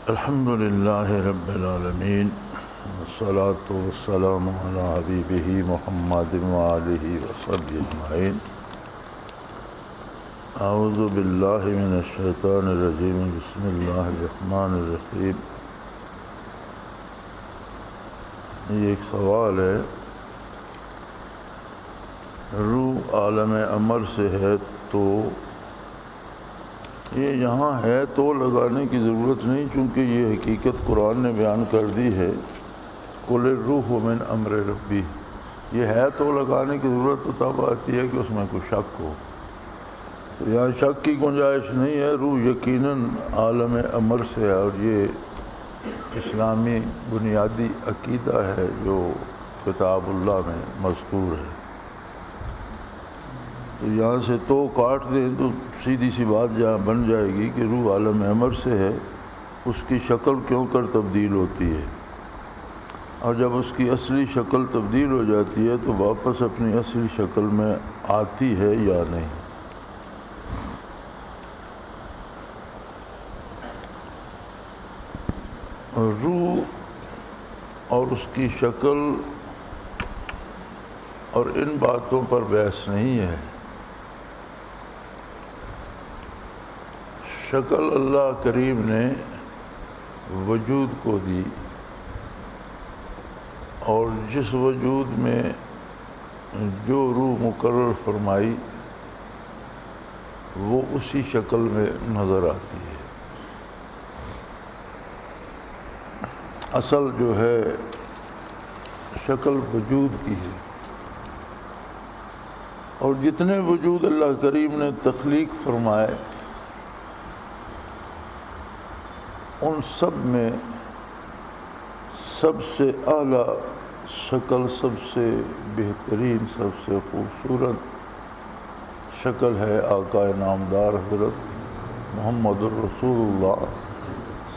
الحمد للہ رب العالمین والصلاة والسلام علی حبیبہ محمد وآلہ وصحبہ اجمعین۔ اعوذ باللہ من الشیطان الرجیم، بسم اللہ الرحمن الرحیم۔ یہ ایک سوال ہے، روح عالم امر سے ہے تو یہ یہاں ہے تو لگانے کی ضرورت نہیں، چونکہ یہ حقیقت قرآن نے بیان کر دی ہے، قل الروح من امر ربی۔ یہ ہے تو لگانے کی ضرورت تو تب آتی ہے کہ اس میں کوئی شک ہو، تو یہاں شک کی گنجائش نہیں ہے۔ روح یقیناً عالم امر سے ہے، اور یہ اسلامی بنیادی عقیدہ ہے جو کتاب اللہ میں مذکور ہے۔ تو یہاں سے تو کاٹ دیں تو سیدھی سی بات جہاں بن جائے گی کہ روح عالم امر سے ہے، اس کی شکل کیوں کر تبدیل ہوتی ہے، اور جب اس کی اصلی شکل تبدیل ہو جاتی ہے تو واپس اپنی اصلی شکل میں آتی ہے یا نہیں۔ اور روح اور اس کی شکل اور ان باتوں پر بحث نہیں ہے۔ شکل اللہ کریم نے وجود کو دی، اور جس وجود میں جو روح مقرر فرمائی وہ اسی شکل میں نظر آتی ہے۔ اصل جو ہے شکل وجود کی ہے، اور جتنے وجود اللہ کریم نے تخلیق فرمائے ان سب میں سب سے اعلیٰ شکل، سب سے بہترین، سب سے خوبصورت شکل ہے آقا نامدار حضرت محمد الرسول اللہ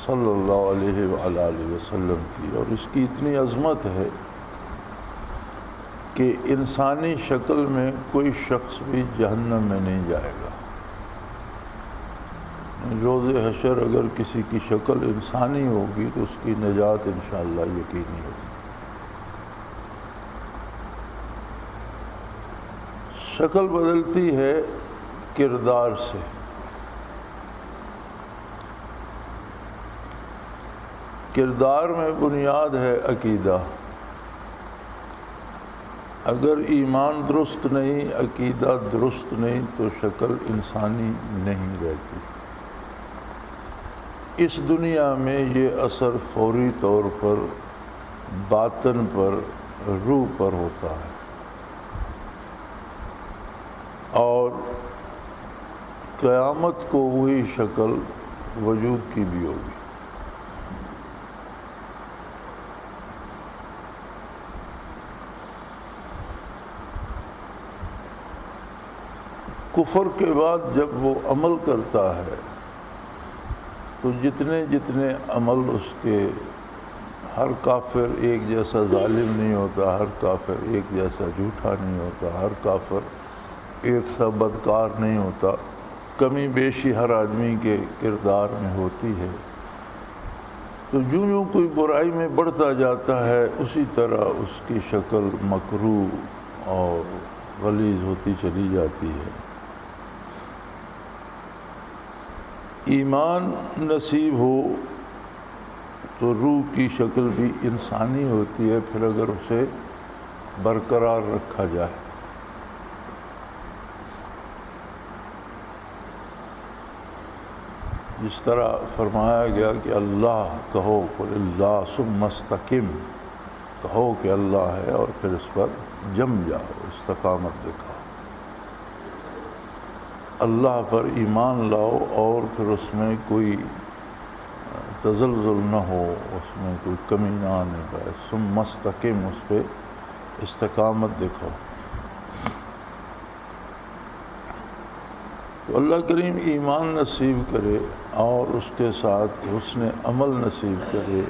صلی اللہ علیہ وآلہ وسلم کی۔ اور اس کی اتنی عظمت ہے کہ انسانی شکل میں کوئی شخص بھی جہنم میں نہیں جائے گا۔ روز حشر اگر کسی کی شکل انسانی ہوگی تو اس کی نجات انشاءاللہ یقینی ہوگی۔ شکل بدلتی ہے کردار سے۔ کردار میں بنیاد ہے عقیدہ۔ اگر ایمان درست نہیں، عقیدہ درست نہیں تو شکل انسانی نہیں رہتی۔ اس دنیا میں یہ اثر فوری طور پر باطن پر، روح پر ہوتا ہے، اور قیامت کو وہی شکل وجود کی بھی ہوگی۔ کفر کے بعد جب وہ عمل کرتا ہے تو جتنے جتنے عمل اس کے، ہر کافر ایک جیسا ظالم نہیں ہوتا، ہر کافر ایک جیسا جھوٹا نہیں ہوتا، ہر کافر ایک سا بدکار نہیں ہوتا، کمی بیشی ہر آدمی کے کردار میں ہوتی ہے۔ تو جو کوئی برائی میں بڑھتا جاتا ہے اسی طرح اس کی شکل مکروہ اور غلیظ ہوتی چلی جاتی ہے۔ ایمان نصیب ہو تو روح کی شکل بھی انسانی ہوتی ہے، پھر اگر اسے برقرار رکھا جائے۔ جس طرح فرمایا گیا کہ اللہ کہو، قل اللہ ثم استقم، کہو کہ اللہ ہے اور پھر اس پر جم جاؤ، استقامت دکھاؤ۔ اللہ پر ایمان لاؤ اور پھر اس میں کوئی تزلزل نہ ہو، اس میں کوئی کمی نہ آنے پائے۔ ثم استقم، اس پہ استقامت دکھاؤ۔ تو اللہ کریم ایمان نصیب کرے اور اس کے ساتھ حسن عمل نصیب کرے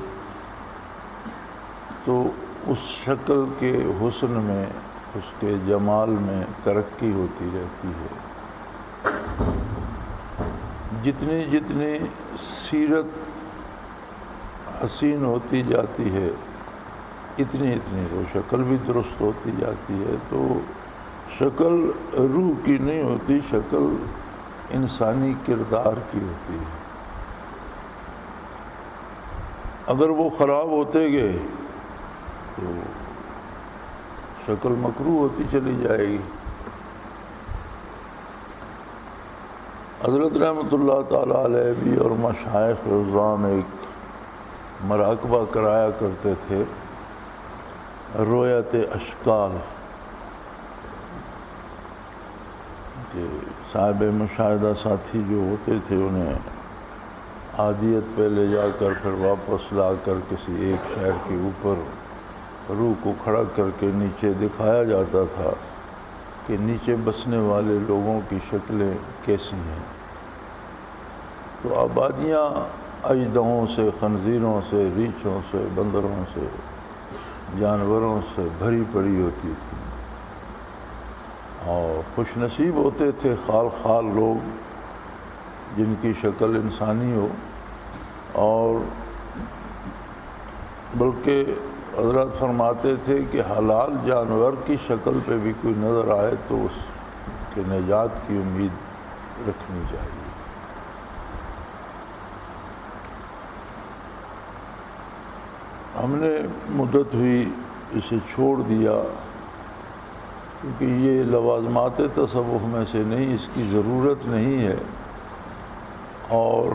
تو اس شکل کے حسن میں، اس کے جمال میں ترقی ہوتی رہتی ہے۔ جتنی جتنی سیرت حسین ہوتی جاتی ہے اتنی اتنی تو شکل بھی درست ہوتی جاتی ہے. تو شکل روح کی نہیں ہوتی، شکل انسانی کردار کی ہوتی ہے. اگر وہ خراب ہوتے گئے تو شکل مکروہ ہوتی چلی جائے گی. حضرت رحمۃ اللہ تعالیٰ علیہ بھی اور مشائخ عظام ایک مراقبہ کرایا کرتے تھے، رؤیت اشکال، کہ صاحب مشاہدہ ساتھی جو ہوتے تھے انہیں عادیت پہ لے جا کر پھر واپس لا کر کسی ایک شہر کے اوپر روح کو کھڑا کر کے نیچے دکھایا جاتا تھا کہ نیچے بسنے والے لوگوں کی شکلیں کیسی ہیں. تو آبادیاں اژدہوں سے، خنزیروں سے، ریچھوں سے، بندروں سے، جانوروں سے بھری پڑی ہوتی تھی. اور خوش نصیب ہوتے تھے خال خال لوگ جن کی شکل انسانی ہو. اور بلکہ حضرت فرماتے تھے کہ حلال جانور کی شکل پہ بھی کوئی نظر آئے تو اس کے نجات کی امید رکھنی چاہیے. ہم نے مدت ہوئی اسے چھوڑ دیا کیونکہ یہ لوازمات تصوف میں سے نہیں، اس کی ضرورت نہیں ہے. اور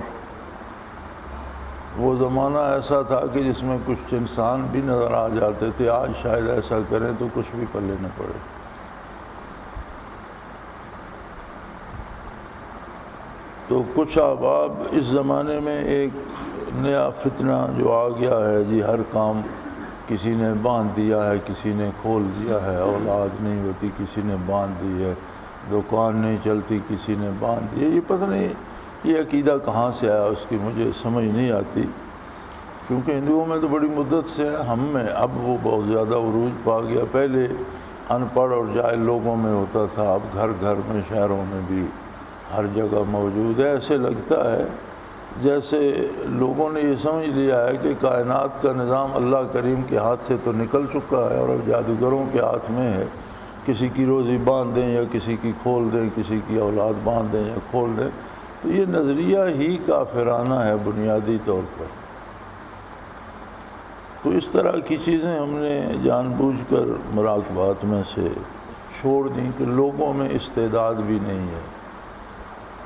وہ زمانہ ایسا تھا کہ جس میں کچھ انسان بھی نظر آ جاتے تھے. آج شاید ایسا کریں تو کچھ بھی پلے نہ پڑے. تو کچھ احباب اس زمانے میں ایک نیا فتنہ جو آ گیا ہے، جی ہر کام کسی نے باندھ دیا ہے، کسی نے کھول دیا ہے، اولاد نہیں ہوتی کسی نے باندھ دی ہے، دکان نہیں چلتی کسی نے باندھ دی ہے. یہ پتہ نہیں یہ عقیدہ کہاں سے آیا، اس کی مجھے سمجھ نہیں آتی. کیونکہ ہندوؤں میں تو بڑی مدت سے ہے، ہم میں اب وہ بہت زیادہ عروج پا گیا. پہلے ان پڑھ اور جاہل لوگوں میں ہوتا تھا، اب گھر گھر میں، شہروں میں بھی ہر جگہ موجود ہے. ایسے لگتا ہے جیسے لوگوں نے یہ سمجھ لیا ہے کہ کائنات کا نظام اللہ کریم کے ہاتھ سے تو نکل چکا ہے اور اب جادوگروں کے ہاتھ میں ہے. کسی کی روزی باندھ دیں یا کسی کی کھول دیں، کسی کی اولاد باندھ دیں یا کھول دیں. تو یہ نظریہ ہی کافرانہ ہے بنیادی طور پر. تو اس طرح کی چیزیں ہم نے جان بوجھ کر مراقبات میں سے چھوڑ دیں کہ لوگوں میں استعداد بھی نہیں ہے.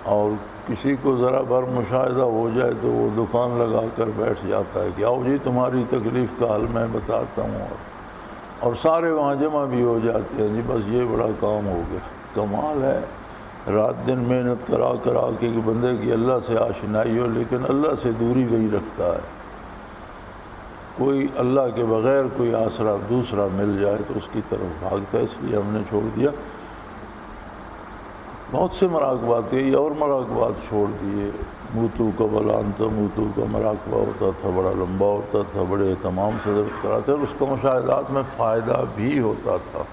اور کسی کو ذرا بھر مشاہدہ ہو جائے تو وہ دکان لگا کر بیٹھ جاتا ہے کہ آؤ جی تمہاری تکلیف کا حل میں بتاتا ہوں. اور سارے وہاں جمع بھی ہو جاتے ہیں. جی بس یہ بڑا کام ہو گیا. کمال ہے، رات دن محنت کرا کے کہ بندے کی اللہ سے آشنائی ہو، لیکن اللہ سے دوری وہی رکھتا ہے. کوئی اللہ کے بغیر کوئی آسرا دوسرا مل جائے تو اس کی طرف بھاگتا ہے. اس لیے ہم نے چھوڑ دیا. بہت سے مراقبات کیے اور مراقبات چھوڑ دیے. موتو کا بلانتا موتو کا مراقبہ ہوتا تھا، بڑا لمبا ہوتا تھا، بڑے اہتمام سے درد کراتے اور اس کا مشاہدات میں فائدہ بھی ہوتا تھا.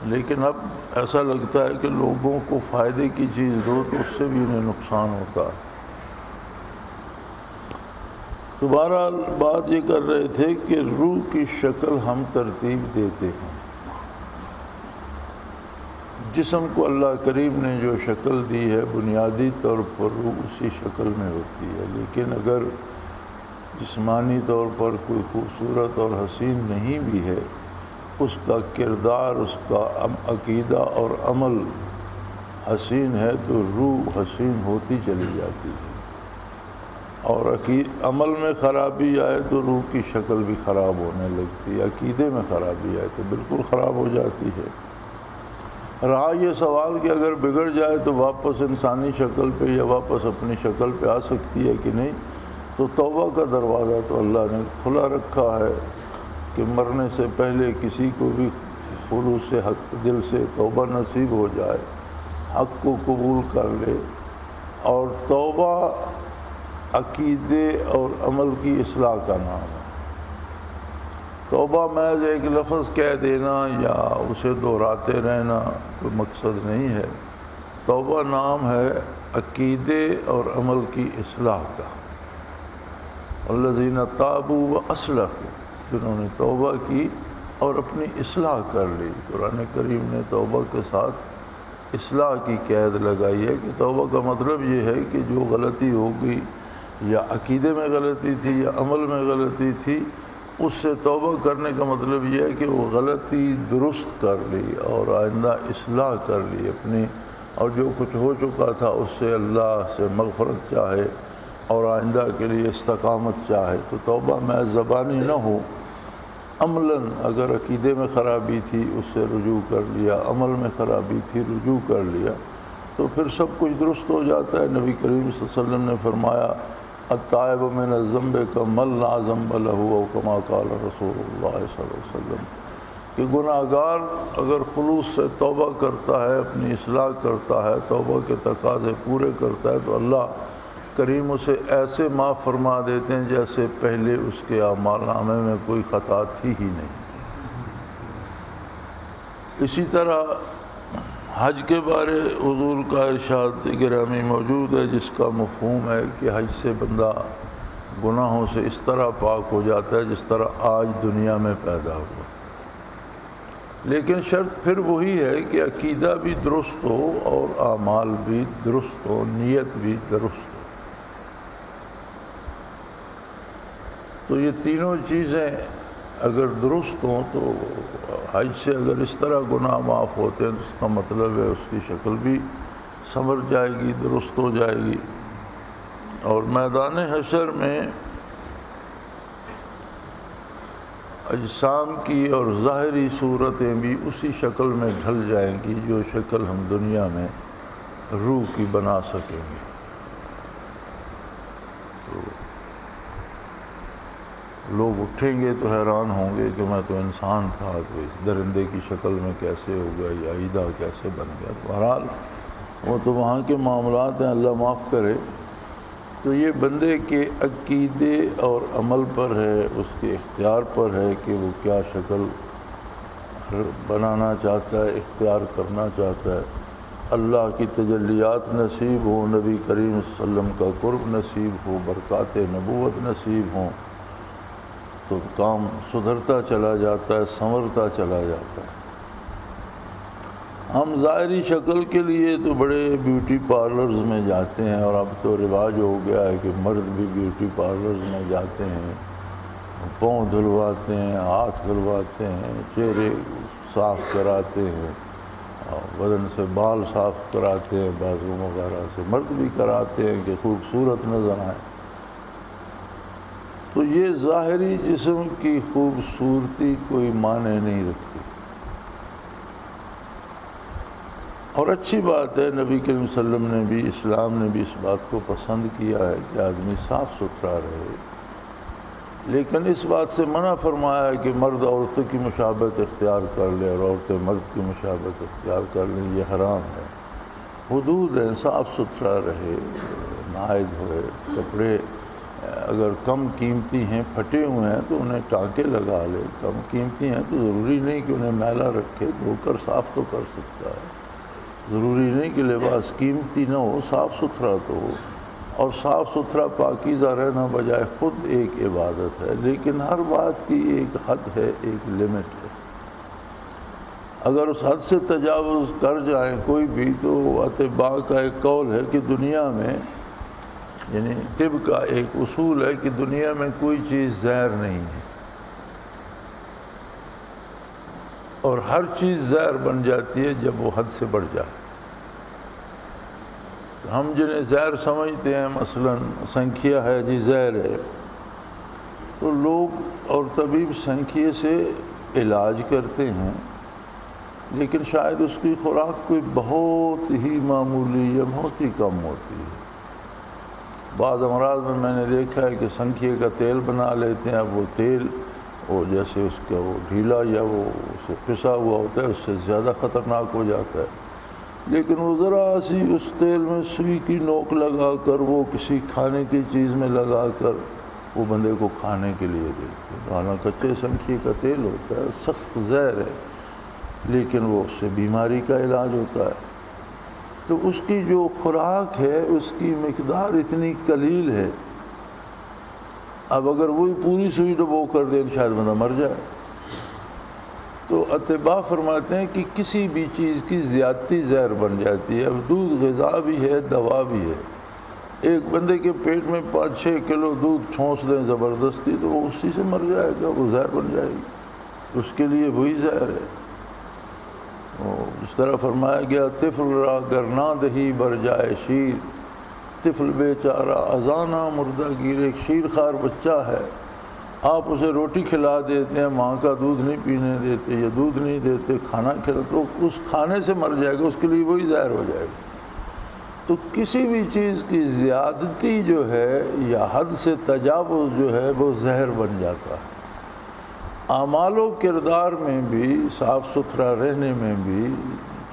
لیکن اب ایسا لگتا ہے کہ لوگوں کو فائدے کی چیز دو تو اس سے بھی انہیں نقصان ہوتا ہے. تو بہرحال بات یہ کر رہے تھے کہ روح کی شکل ہم ترتیب دیتے ہیں. جسم کو اللہ کریم نے جو شکل دی ہے بنیادی طور پر روح اسی شکل میں ہوتی ہے. لیکن اگر جسمانی طور پر کوئی خوبصورت اور حسین نہیں بھی ہے، اس کا کردار، اس کا عقیدہ اور عمل حسین ہے تو روح حسین ہوتی چلی جاتی ہے. اور عمل میں خرابی آئے تو روح کی شکل بھی خراب ہونے لگتی ہے. عقیدے میں خرابی آئے تو بالکل خراب ہو جاتی ہے. رہا یہ سوال کہ اگر بگڑ جائے تو واپس انسانی شکل پہ یا واپس اپنی شکل پہ آ سکتی ہے کہ نہیں، تو توبہ کا دروازہ تو اللہ نے کھلا رکھا ہے کہ مرنے سے پہلے کسی کو بھی خلوص سے حق دل سے توبہ نصیب ہو جائے، حق کو قبول کر لے. اور توبہ عقیدے اور عمل کی اصلاح کا نام ہے. توبہ محض ایک لفظ کہہ دینا یا اسے دہراتے رہنا کوئی مقصد نہیں ہے. توبہ نام ہے عقیدے اور عمل کی اصلاح کا. الذین تابوا واصلحوا، جنہوں نے توبہ کی اور اپنی اصلاح کر لی۔ قرآن کریم نے توبہ کے ساتھ اصلاح کی قید لگائی ہے کہ توبہ کا مطلب یہ ہے کہ جو غلطی ہو گئی، یا عقیدے میں غلطی تھی یا عمل میں غلطی تھی، اس سے توبہ کرنے کا مطلب یہ ہے کہ وہ غلطی درست کر لی اور آئندہ اصلاح کر لی اپنی، اور جو کچھ ہو چکا تھا اس سے اللہ سے مغفرت چاہے اور آئندہ کے لیے استقامت چاہے۔ تو توبہ محض زبانی نہ ہو، عملاً اگر عقیدے میں خرابی تھی اس سے رجوع کر لیا، عمل میں خرابی تھی رجوع کر لیا، تو پھر سب کچھ درست ہو جاتا ہے۔ نبی کریم صلی اللہ علیہ وسلم نے فرمایا التائب من الذنب کمن لا ذنب له، او کما قال رسول اللہ صلی اللہ علیہ وسلم، کہ گناہ گار اگر خلوص سے توبہ کرتا ہے، اپنی اصلاح کرتا ہے، توبہ کے تقاضے پورے کرتا ہے، تو اللہ کریم اسے ایسے معاف فرما دیتے ہیں جیسے پہلے اس کے اعمال نامے میں کوئی خطا تھی ہی نہیں۔ اسی طرح حج کے بارے حضور کا ارشاد گرامی موجود ہے، جس کا مفہوم ہے کہ حج سے بندہ گناہوں سے اس طرح پاک ہو جاتا ہے جس طرح آج دنیا میں پیدا ہوا۔ لیکن شرط پھر وہی ہے کہ عقیدہ بھی درست ہو اور اعمال بھی درست ہو، نیت بھی درست ہو۔ تو یہ تینوں چیزیں اگر درست ہوں تو حج سے اگر اس طرح گناہ معاف ہوتے ہیں تو اس کا مطلب ہے اس کی شکل بھی سنور جائے گی، درست ہو جائے گی، اور میدان حشر میں اجسام کی اور ظاہری صورتیں بھی اسی شکل میں ڈھل جائیں گی جو شکل ہم دنیا میں روح کی بنا سکیں گے۔ تو لوگ اٹھیں گے تو حیران ہوں گے کہ میں تو انسان تھا، تو اس درندے کی شکل میں کیسے ہو گیا، یا عیدہ کیسے بن گیا۔ بہرحال وہ تو وہاں کے معاملات ہیں، اللہ معاف کرے۔ تو یہ بندے کے عقیدے اور عمل پر ہے، اس کے اختیار پر ہے کہ وہ کیا شکل بنانا چاہتا ہے، اختیار کرنا چاہتا ہے۔ اللہ کی تجلیات نصیب ہوں، نبی کریم صلی اللہ علیہ وسلم کا قرب نصیب ہو، برکات نبوت نصیب ہوں، تو کام سدھرتا چلا جاتا ہے، سنورتا چلا جاتا ہے۔ ہم ظاہری شکل کے لیے تو بڑے بیوٹی پارلرز میں جاتے ہیں، اور اب تو رواج ہو گیا ہے کہ مرد بھی بیوٹی پارلرز میں جاتے ہیں، پاؤں دھلواتے ہیں، ہاتھ دھلواتے ہیں، چہرے صاف کراتے ہیں، بدن سے بال صاف کراتے ہیں، بازو وغیرہ سے مرد بھی کراتے ہیں کہ خوبصورت نظر آئے۔ تو یہ ظاہری جسم کی خوبصورتی کوئی معنی نہیں رکھتی، اور اچھی بات ہے، نبی کریم صلی اللہ علیہ وسلم نے بھی، اسلام نے بھی اس بات کو پسند کیا ہے کہ آدمی صاف ستھرا رہے، لیکن اس بات سے منع فرمایا ہے کہ مرد عورتوں کی مشابہت اختیار کر لے اور عورتیں مرد کی مشابہت اختیار کر لیں، یہ حرام ہے۔ حدود ہیں، صاف ستھرا رہے، نائب ہوئے، کپڑے اگر کم قیمتی ہیں، پھٹے ہوئے ہیں تو انہیں ٹانکے لگا لے، کم قیمتی ہیں تو ضروری نہیں کہ انہیں میلا رکھے، دھو کر صاف تو کر سکتا ہے، ضروری نہیں کہ لباس قیمتی نہ ہو، صاف ستھرا تو ہو، اور صاف ستھرا پاکیزہ رہنا بجائے خود ایک عبادت ہے، لیکن ہر بات کی ایک حد ہے، ایک لمٹ ہے۔ اگر اس حد سے تجاوز کر جائیں کوئی بھی، تو اطباء کا ایک قول ہے کہ دنیا میں، یعنی طب کا ایک اصول ہے کہ دنیا میں کوئی چیز زہر نہیں ہے، اور ہر چیز زہر بن جاتی ہے جب وہ حد سے بڑھ جائے۔ ہم جنہیں زہر سمجھتے ہیں، مثلا سنکھیا ہے جی زہر ہے، تو لوگ اور طبیب سنکھیے سے علاج کرتے ہیں، لیکن شاید اس کی خوراک کوئی بہت ہی معمولی یا بہت ہی کم ہوتی ہے۔ بعض امراض میں میں نے دیکھا ہے کہ سنکھیے کا تیل بنا لیتے ہیں، اب وہ تیل وہ جیسے اس کا وہ ڈھیلا یا وہ اسے پسا ہوا ہوتا ہے، اس سے زیادہ خطرناک ہو جاتا ہے، لیکن وہ ذرا سی اس تیل میں سوئی کی نوک لگا کر، وہ کسی کھانے کی چیز میں لگا کر وہ بندے کو کھانے کے لیے دیتے ہیں۔ حالانکہ کچے سنکھیے کا تیل ہوتا ہے، سخت زہر ہے، لیکن وہ اس سے بیماری کا علاج ہوتا ہے۔ تو اس کی جو خوراک ہے اس کی مقدار اتنی قلیل ہے، اب اگر وہی پوری سوئی ڈبو کر دے تو شاید بندہ مر جائے۔ تو اتباع فرماتے ہیں کہ کسی بھی چیز کی زیادتی زہر بن جاتی ہے۔ اب دودھ غذا بھی ہے، دوا بھی ہے۔ ایک بندے کے پیٹ میں 5-6 کلو دودھ ٹھونس دیں زبردستی تو وہ اسی سے مر جائے گا، وہ زہر بن جائے گی، اس کے لیے وہی زہر ہے۔ اس طرح فرمایا گیا طفل را گر نہ دہی بر جائے شیر، طفل بیچارہ ازانہ مردہ گیر، ایک شیر خوار بچہ ہے، آپ اسے روٹی کھلا دیتے ہیں، ماں کا دودھ نہیں پینے دیتے یا دودھ نہیں دیتے، کھانا کھلا تو اس کھانے سے مر جائے گا، اس کے لیے وہی زہر ہو جائے گا۔ تو کسی بھی چیز کی زیادتی جو ہے یا حد سے تجاوز جو ہے وہ زہر بن جاتا ہے۔ اعمال و کردار میں بھی، صاف ستھرا رہنے میں بھی،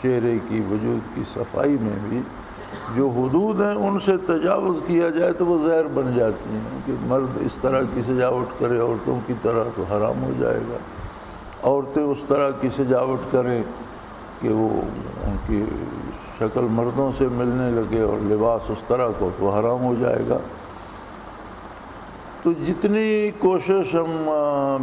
چہرے کی وجود کی صفائی میں بھی جو حدود ہیں ان سے تجاوز کیا جائے تو وہ زہر بن جاتی ہیں کہ مرد اس طرح کی سجاوٹ کرے عورتوں کی طرح تو حرام ہو جائے گا، عورتیں اس طرح کی سجاوٹ کریں کہ وہ ان کی شکل مردوں سے ملنے لگے اور لباس اس طرح کو تو حرام ہو جائے گا۔ تو جتنی کوشش ہم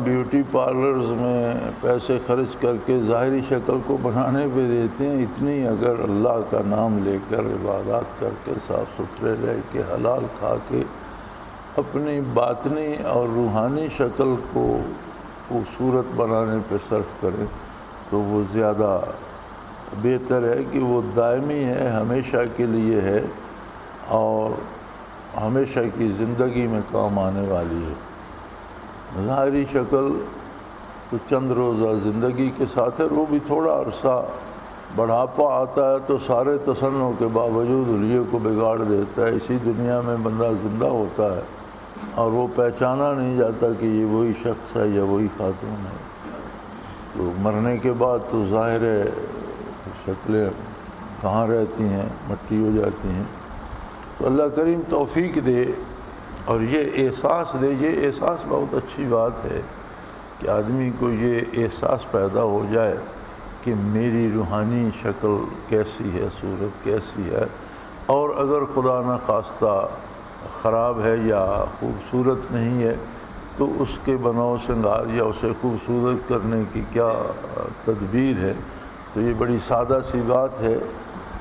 بیوٹی پارلرز میں پیسے خرچ کر کے ظاہری شکل کو بنانے پہ دیتے ہیں، اتنی اگر اللہ کا نام لے کر عبادات کر کے صاف ستھرے رہ کے حلال کھا کے اپنی باطنی اور روحانی شکل کو خوبصورت بنانے پہ صرف کریں تو وہ زیادہ بہتر ہے کہ وہ دائمی ہے، ہمیشہ کے لیے ہے اور ہمیشہ کی زندگی میں کام آنے والی ہے۔ ظاہری شکل تو چند روزہ زندگی کے ساتھ ہے، وہ بھی تھوڑا عرصہ، بڑھاپا آتا ہے تو سارے تسنوں کے باوجود حلیے کو بگاڑ دیتا ہے، اسی دنیا میں بندہ زندہ ہوتا ہے اور وہ پہچانا نہیں جاتا کہ یہ وہی شخص ہے یا وہی خاتون ہے۔ تو مرنے کے بعد تو ظاہر ہے شکلیں کہاں رہتی ہیں، مٹی ہو جاتی ہیں۔ تو اللہ کریم توفیق دے اور یہ احساس دے، یہ احساس بہت اچھی بات ہے کہ آدمی کو یہ احساس پیدا ہو جائے کہ میری روحانی شکل کیسی ہے، صورت کیسی ہے، اور اگر خدا نخواستہ خراب ہے یا خوبصورت نہیں ہے تو اس کے بناؤ سنگار یا اسے خوبصورت کرنے کی کیا تدبیر ہے۔ تو یہ بڑی سادہ سی بات ہے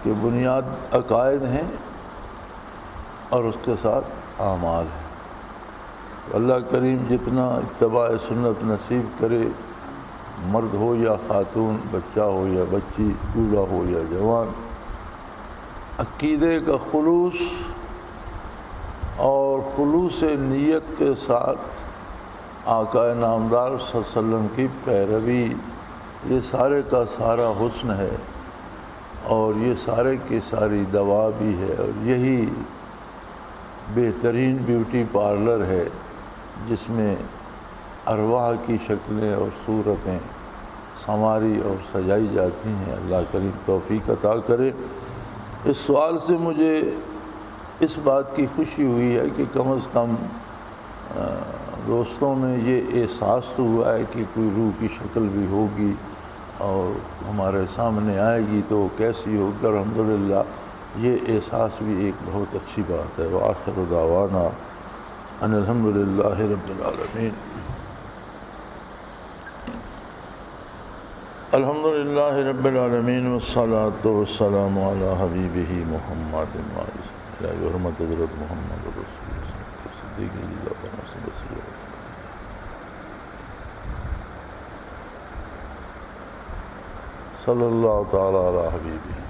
کہ بنیاد عقائد ہیں اور اس کے ساتھ اعمال ہیں۔ تو اللہ کریم جتنا اتباع سنت نصیب کرے، مرد ہو یا خاتون، بچہ ہو یا بچی، بوڑھا ہو یا جوان، عقیدے کا خلوص اور خلوص نیت کے ساتھ آقا نامدار صلی اللہ علیہ وسلم کی پیروی، یہ سارے کا سارا حسن ہے اور یہ سارے کی ساری دوا بھی ہے، اور یہی بہترین بیوٹی پارلر ہے جس میں ارواح کی شکلیں اور صورتیں سنواری اور سجائی جاتی ہیں۔ اللہ کریم توفیق عطا کرے۔ اس سوال سے مجھے اس بات کی خوشی ہوئی ہے کہ کم از کم دوستوں میں یہ احساس تو ہوا ہے کہ کوئی روح کی شکل بھی ہوگی اور ہمارے سامنے آئے گی تو وہ کیسی ہوگی۔ الحمدللہ یہ احساس بھی ایک بہت اچھی بات ہے۔ وآخر دعوانا ان الحمدللہ رب العالمین۔ الحمدللہ رب العالمین والصلاة والسلام علی حبیبہ محمد حرمت حضرت محمد رسول اللہ صدیق صلی اللہ تعالی علی حبیبہ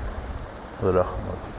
برحمتہ۔